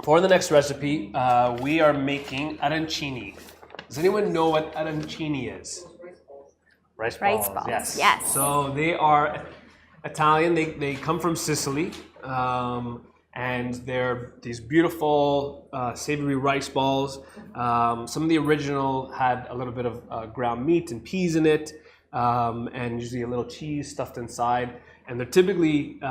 For the next recipe, we are making arancini. Does anyone know what arancini is? Rice balls. Yes. So they are Italian. They come from Sicily, and they're these beautiful savory rice balls. Some of the original had a little bit of ground meat and peas in it, and usually a little cheese stuffed inside. And they're typically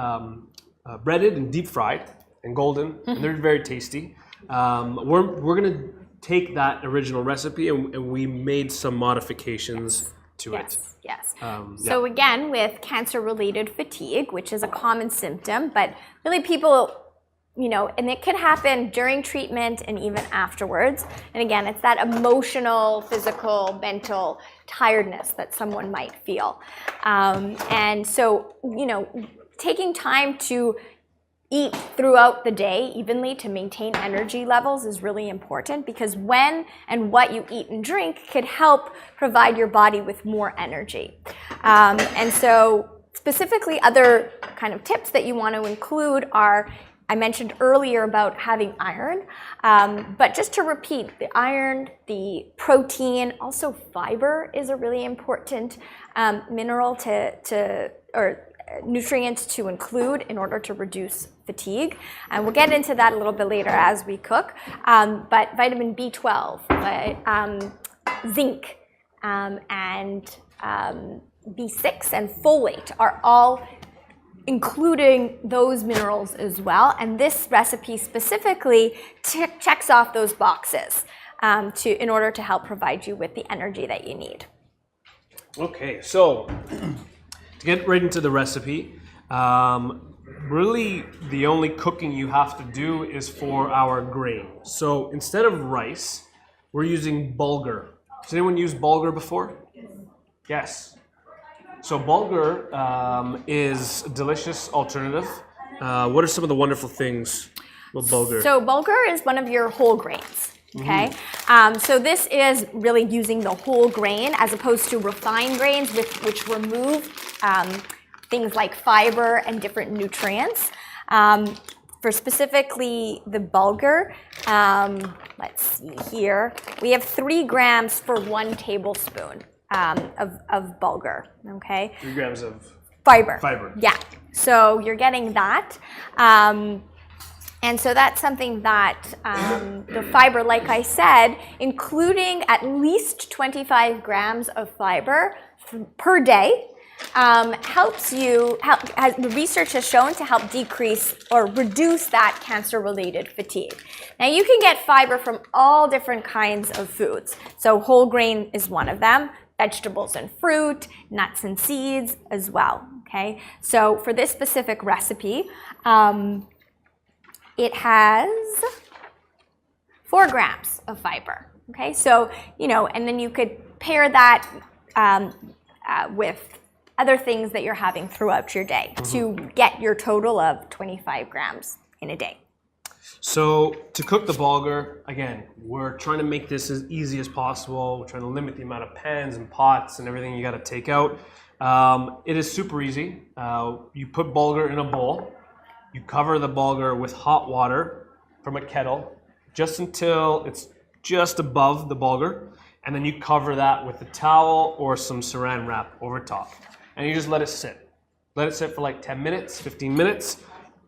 breaded and deep fried and golden, and they're very tasty. We're gonna take that original recipe and we made some modifications to it. Yes. So again, with cancer-related fatigue, which is a common symptom, but really people, and it could happen during treatment and even afterwards. And again, it's that emotional, physical, mental tiredness that someone might feel. And so, taking time to eat throughout the day evenly to maintain energy levels is really important, because when and what you eat and drink could help provide your body with more energy. And so specifically other kind of tips that you want to include are, I mentioned earlier about having iron, but just to repeat, the iron, the protein, also fiber is a really important mineral or nutrients to include in order to reduce fatigue. And we'll get into that a little bit later as we cook. But vitamin B12, zinc, and B6 and folate are all including those minerals as well. And this recipe specifically checks off those boxes in order to help provide you with the energy that you need. Okay, so to get right into the recipe, really the only cooking you have to do is for our grain. So instead of rice, we're using bulgur. Has anyone used bulgur before? Yes. So bulgur is a delicious alternative. What are some of the wonderful things with bulgur? So bulgur is one of your whole grains. Okay, so this is really using the whole grain as opposed to refined grains, which remove things like fiber and different nutrients. For specifically the bulgur, let's see here, we have 3 grams for 1 tablespoon of bulgur. Okay, 3 grams of fiber. Yeah, so you're getting that. And so that's something that the fiber, like I said, including at least 25 grams of fiber per day, helps you, the research has shown to help decrease or reduce that cancer-related fatigue. Now you can get fiber from all different kinds of foods. So whole grain is one of them, vegetables and fruit, nuts and seeds as well, okay? So for this specific recipe, it has 4 grams of fiber, okay? So, and then you could pair that with other things that you're having throughout your day to get your total of 25 grams in a day. So to cook the bulgur, again, we're trying to make this as easy as possible. We're trying to limit the amount of pans and pots and everything you got to take out. It is super easy. You put bulgur in a bowl. You cover the bulgur with hot water from a kettle just until it's just above the bulgur, and then you cover that with a towel or some saran wrap over top. And you just let it sit. Let it sit for like 10 minutes, 15 minutes,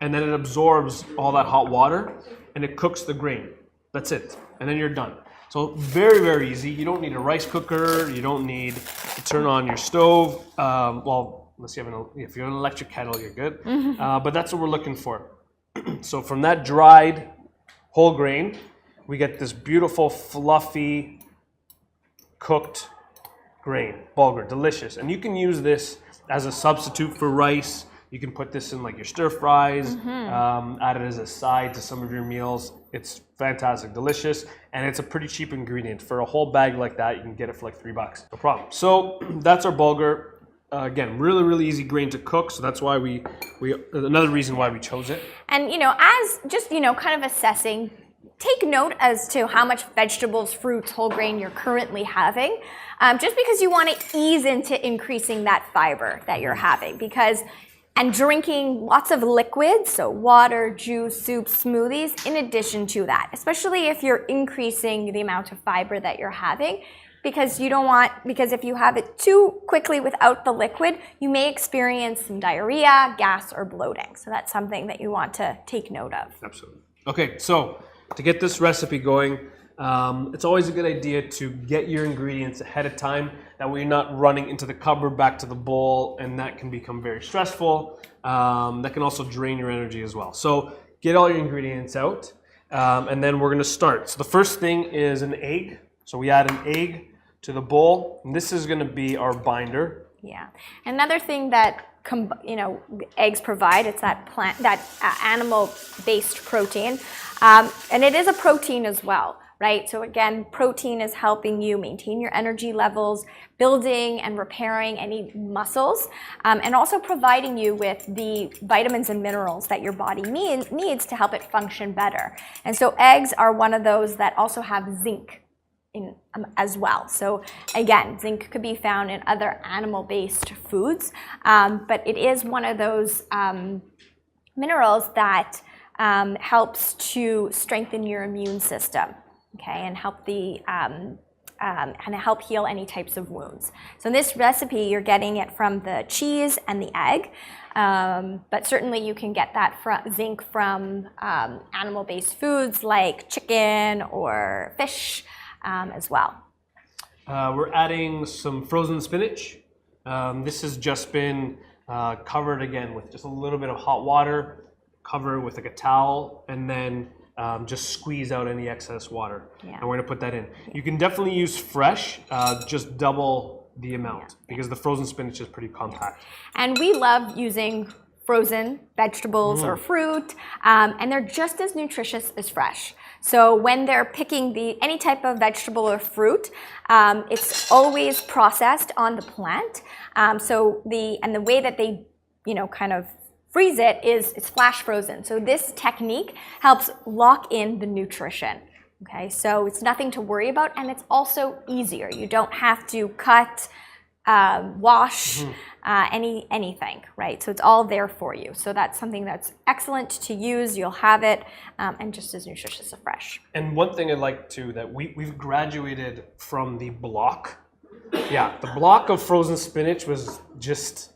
and then it absorbs all that hot water and it cooks the grain. That's it. And then you're done. So very, very easy. You don't need a rice cooker. You don't need to turn on your stove. Unless you have if you have an electric kettle, you're good. But that's what we're looking for. So from that dried whole grain, we get this beautiful, fluffy, cooked grain, bulgur, delicious. And you can use this as a substitute for rice. You can put this in like your stir fries, add it as a side to some of your meals. It's fantastic, delicious, and it's a pretty cheap ingredient. For a whole bag like that, you can get it for like $3, no problem. So that's our bulgur. Again, really, really easy grain to cook, so that's why we another reason why we chose it. And as just kind of assessing, take note as to how much vegetables, fruits, whole grain you're currently having, just because you want to ease into increasing that fiber that you're having. Because and drinking lots of liquids, so water, juice, soup, smoothies, in addition to that, especially if you're increasing the amount of fiber that you're having, because if you have it too quickly without the liquid, you may experience some diarrhea, gas, or bloating. So that's something that you want to take note of. Absolutely. Okay, so to get this recipe going, it's always a good idea to get your ingredients ahead of time. That way you're not running into the cupboard, back to the bowl, and that can become very stressful. That can also drain your energy as well. So get all your ingredients out, and then we're gonna start. So the first thing is an egg. So we add an egg to the bowl, and this is gonna be our binder. Yeah, another thing that eggs provide, it's that animal-based protein, and it is a protein as well. Right? So again, protein is helping you maintain your energy levels, building and repairing any muscles, and also providing you with the vitamins and minerals that your body needs to help it function better. And so eggs are one of those that also have zinc in as well. So again, zinc could be found in other animal-based foods, but it is one of those minerals that helps to strengthen your immune system. Okay, and help help heal any types of wounds. So in this recipe, you're getting it from the cheese and the egg, but certainly you can get that zinc from animal-based foods like chicken or fish as well. We're adding some frozen spinach. This has just been covered again with just a little bit of hot water, cover it with like a towel, and then just squeeze out any excess water. Yeah. And we're gonna put that in. You can definitely use fresh, just double the amount, because the frozen spinach is pretty compact. And we love using frozen vegetables or fruit, and they're just as nutritious as fresh. So when they're picking any type of vegetable or fruit, it's always processed on the plant. So the way that they, kind of freeze it's flash frozen. So this technique helps lock in the nutrition. Okay, so it's nothing to worry about, and it's also easier. You don't have to cut, wash, anything, right? So it's all there for you. So that's something that's excellent to use. You'll have it, and just as nutritious as fresh. And one thing I'd like to, that we've graduated from the block. Yeah, the block of frozen spinach was just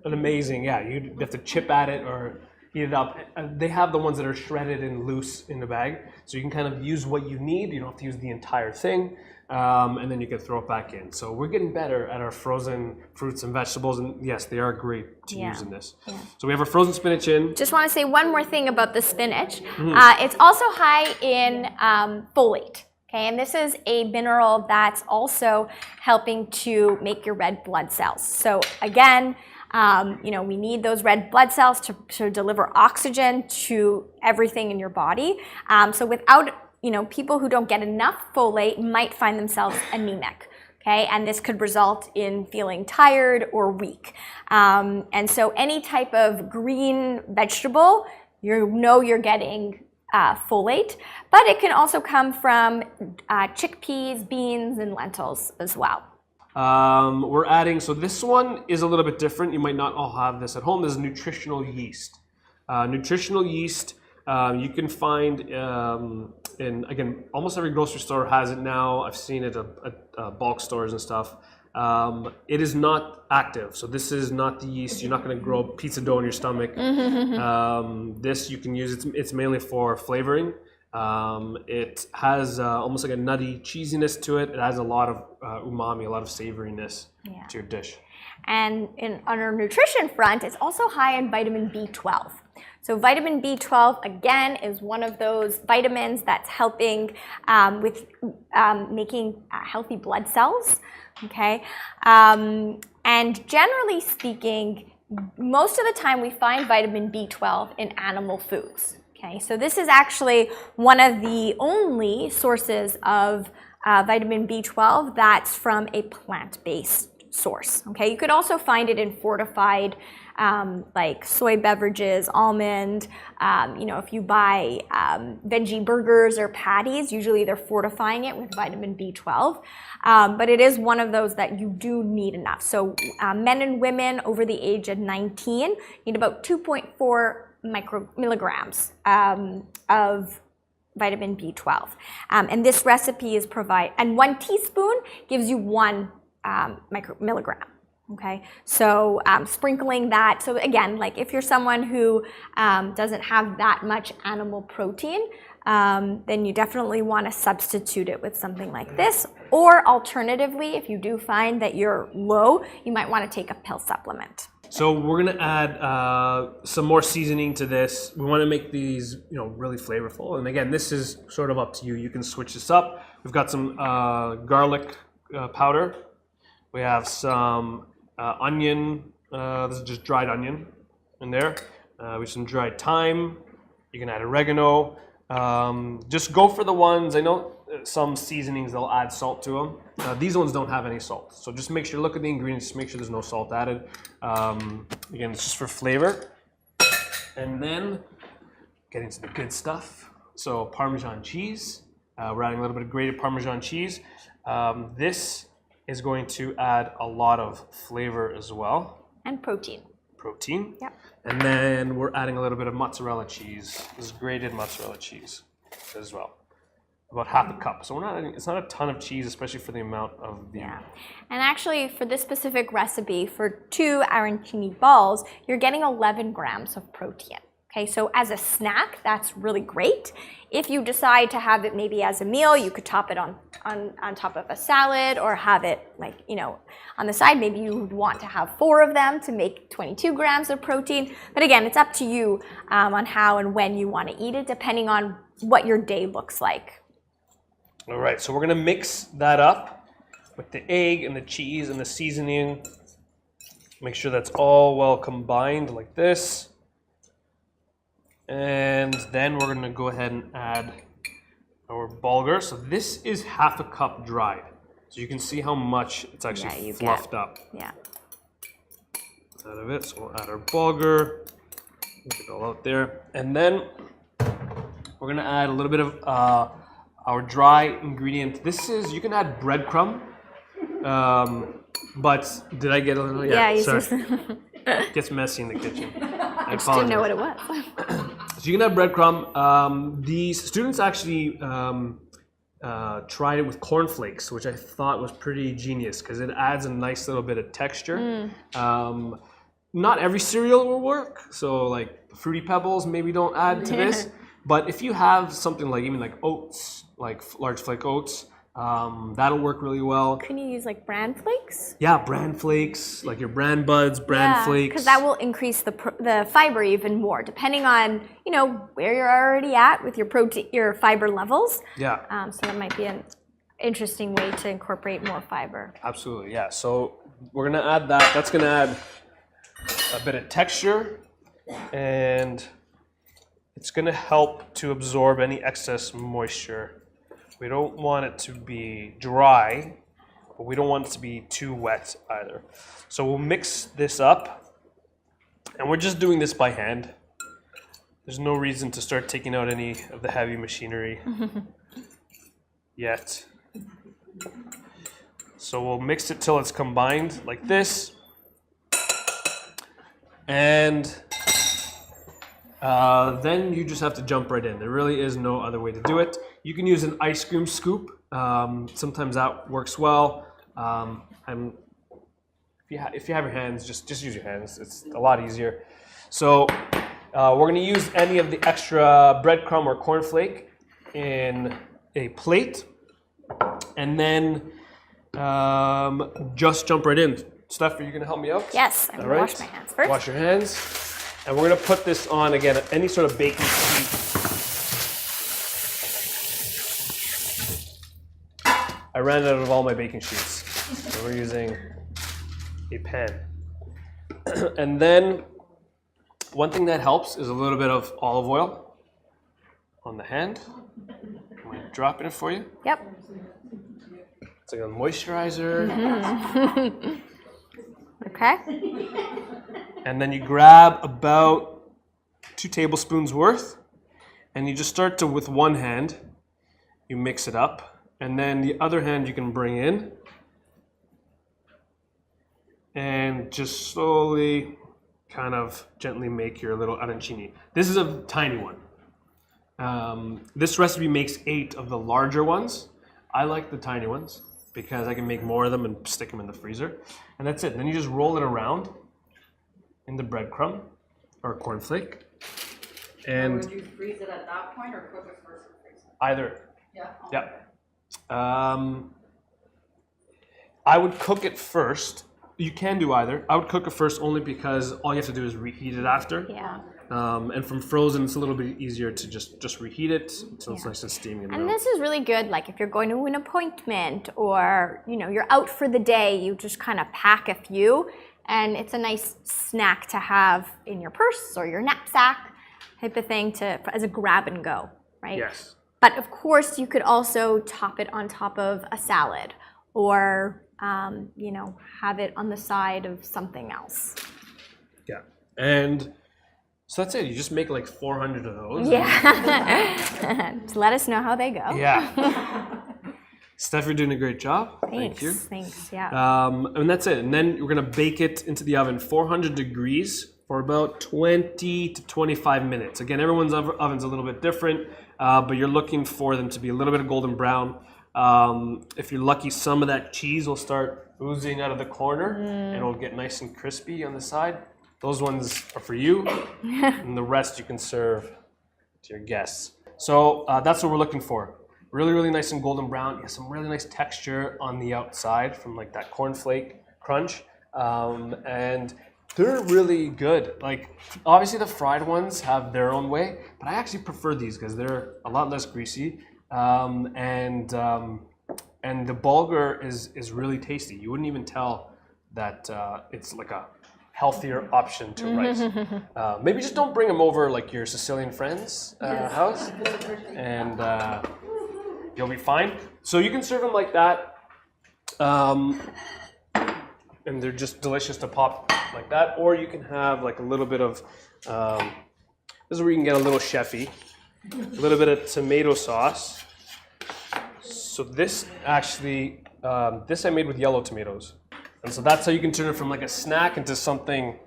an amazing, you have to chip at it or heat it up. They have the ones that are shredded and loose in the bag, so you can kind of use what you need. You don't have to use the entire thing, and then you can throw it back in. So we're getting better at our frozen fruits and vegetables, and yes, they are great to use in this. Yeah. So we have our frozen spinach in. Just want to say one more thing about the spinach. It's also high in folate. Okay, and this is a mineral that's also helping to make your red blood cells. So again, we need those red blood cells to deliver oxygen to everything in your body. So without, people who don't get enough folate might find themselves anemic. Okay, and this could result in feeling tired or weak. And so any type of green vegetable, you're getting folate, but it can also come from chickpeas, beans, and lentils as well. We're adding, so this one is a little bit different. You might not all have this at home. This is nutritional yeast. Nutritional yeast you can find in, again, almost every grocery store has it now. I've seen it at bulk stores and stuff. It is not active, so this is not the yeast. You're not going to grow pizza dough in your stomach. This you can use. It's mainly for flavoring. It has almost like a nutty cheesiness to it. It has a lot of umami, a lot of savoriness to your dish. And on our nutrition front, it's also high in vitamin B12. So vitamin B12, again, is one of those vitamins that's helping with making healthy blood cells. Okay, and generally speaking, most of the time we find vitamin B12 in animal foods. Okay, so this is actually one of the only sources of vitamin B12 that's from a plant-based source. Okay, you could also find it in fortified like soy beverages, almond. You know, if you buy veggie burgers or patties, usually they're fortifying it with vitamin B12. But it is one of those that you do need enough. So men and women over the age of 19 need about 2.4 milligrams of vitamin B12. And this recipe is and 1 teaspoon gives you 1 milligram. Okay, so sprinkling that. So again, like if you're someone who doesn't have that much animal protein, then you definitely want to substitute it with something like this. Or alternatively, if you do find that you're low, you might want to take a pill supplement. So we're gonna add some more seasoning to this. We want to make these, you know, really flavorful. And again, this is sort of up to you. You can switch this up. We've got some garlic powder. We have some onion. This is just dried onion in there. We have some dried thyme. You can add oregano. Just go for the ones. I know some seasonings they'll add salt to them. These ones don't have any salt, so just make sure, look at the ingredients, just make sure there's no salt added. Again, it's just for flavor. And then getting to the good stuff. So Parmesan cheese. We're adding a little bit of grated Parmesan cheese. This is going to add a lot of flavor as well. And protein. Protein. Yep. And then we're adding a little bit of mozzarella cheese. This is grated mozzarella cheese as well. About half a cup. So we're not adding, it's not a ton of cheese, especially for the amount of the... Yeah. And actually for this specific recipe, for 2 arancini balls, you're getting 11 grams of protein. Okay, so as a snack, that's really great. If you decide to have it maybe as a meal, you could top it on top of a salad, or have it like, you know, on the side. Maybe you would want to have 4 of them to make 22 grams of protein. But again, it's up to you on how and when you want to eat it, depending on what your day looks like. All right, so we're gonna mix that up with the egg and the cheese and the seasoning. Make sure that's all well combined like this. And then we're gonna go ahead and add our bulgur. So this is half a cup dried. So you can see how much it's actually fluffed up. Yeah. Out of it, so we'll add our bulgur. Get it all out there. And then we're gonna add a little bit of our dry ingredient. This is, you can add breadcrumb. But did I get a little? Yeah, sorry. It gets messy in the kitchen. I just didn't know what it was. So you can have breadcrumb. These students actually tried it with cornflakes, which I thought was pretty genius because it adds a nice little bit of texture. Not every cereal will work, so like Fruity Pebbles maybe don't add to this. But if you have something like even like oats, like large flake oats, that'll work really well. Can you use like bran flakes? Yeah, bran flakes, like your bran buds, bran flakes. Because that will increase the fiber even more, depending on, you know, where you're already at with your protein, your fiber levels. Yeah. So that might be an interesting way to incorporate more fiber. Absolutely, yeah. So we're gonna add that. That's gonna add a bit of texture, and it's gonna help to absorb any excess moisture. We don't want it to be dry, but we don't want it to be too wet either. So we'll mix this up, and we're just doing this by hand. There's no reason to start taking out any of the heavy machinery yet. So we'll mix it till it's combined like this. And then you just have to jump right in. There really is no other way to do it. You can use an ice cream scoop. Sometimes that works well. If you have your hands, just use your hands. It's a lot easier. So we're going to use any of the extra breadcrumb or cornflake in a plate, and then just jump right in. Steph, are you going to help me out? Yes, I'm going to wash my hands first. Wash your hands. And we're going to put this on, again, any sort of baking sheet. I ran out of all my baking sheets. So we're using a pan. And then one thing that helps is a little bit of olive oil on the hand. I'm going to drop it in for you. Yep. It's like a moisturizer. Okay. And then you grab about 2 tablespoons worth, and you just start to, with one hand, you mix it up, and then the other hand you can bring in, and just slowly, kind of gently make your little arancini. This is a tiny one. This recipe makes 8 of the larger ones. I like the tiny ones because I can make more of them and stick them in the freezer. And that's it. Then you just roll it around in the breadcrumb or cornflake. And would you freeze it at that point or cook it first and freeze it? either. Yeah. Yeah. I would cook it first. You can do either. I would cook it first only because all you have to do is reheat it after. Yeah. And from frozen, it's a little bit easier to just reheat it, so it's nice and steamy. And this is really good, like if you're going to an appointment or you're out for the day, you just kind of pack a few, and it's a nice snack to have in your purse or your knapsack type of thing as a grab and go, right? Yes. But of course, you could also top it on top of a salad or have it on the side of something else. Yeah. And so that's it. You just make like 400 of those. Yeah. Just let us know how they go. Yeah. Steph, you're doing a great job. Thanks. Thank you. Thanks. Yeah. And that's it. And then we're gonna bake it into the oven, 400 degrees, for about 20 to 25 minutes. Again, everyone's oven's a little bit different, but you're looking for them to be a little bit of golden brown. If you're lucky, some of that cheese will start oozing out of the corner, and it'll get nice and crispy on the side. Those ones are for you, and the rest you can serve to your guests. So that's what we're looking for. Really, really nice and golden brown. You have some really nice texture on the outside from like that cornflake crunch. And they're really good. Like, obviously the fried ones have their own way, but I actually prefer these because they're a lot less greasy. And the bulgur is really tasty. You wouldn't even tell that it's like a healthier option to rice. Maybe just don't bring them over like your Sicilian friend's house, and you'll be fine. So you can serve them like that, and they're just delicious to pop like that. Or you can have like a little bit of, this is where you can get a little chefy, a little bit of tomato sauce. So this actually, this I made with yellow tomatoes. And so that's how you can turn it from like a snack into something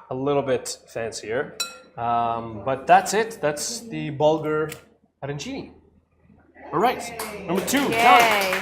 a little bit fancier. But that's it. That's the bulgur arancini. All right, number 2. Yay.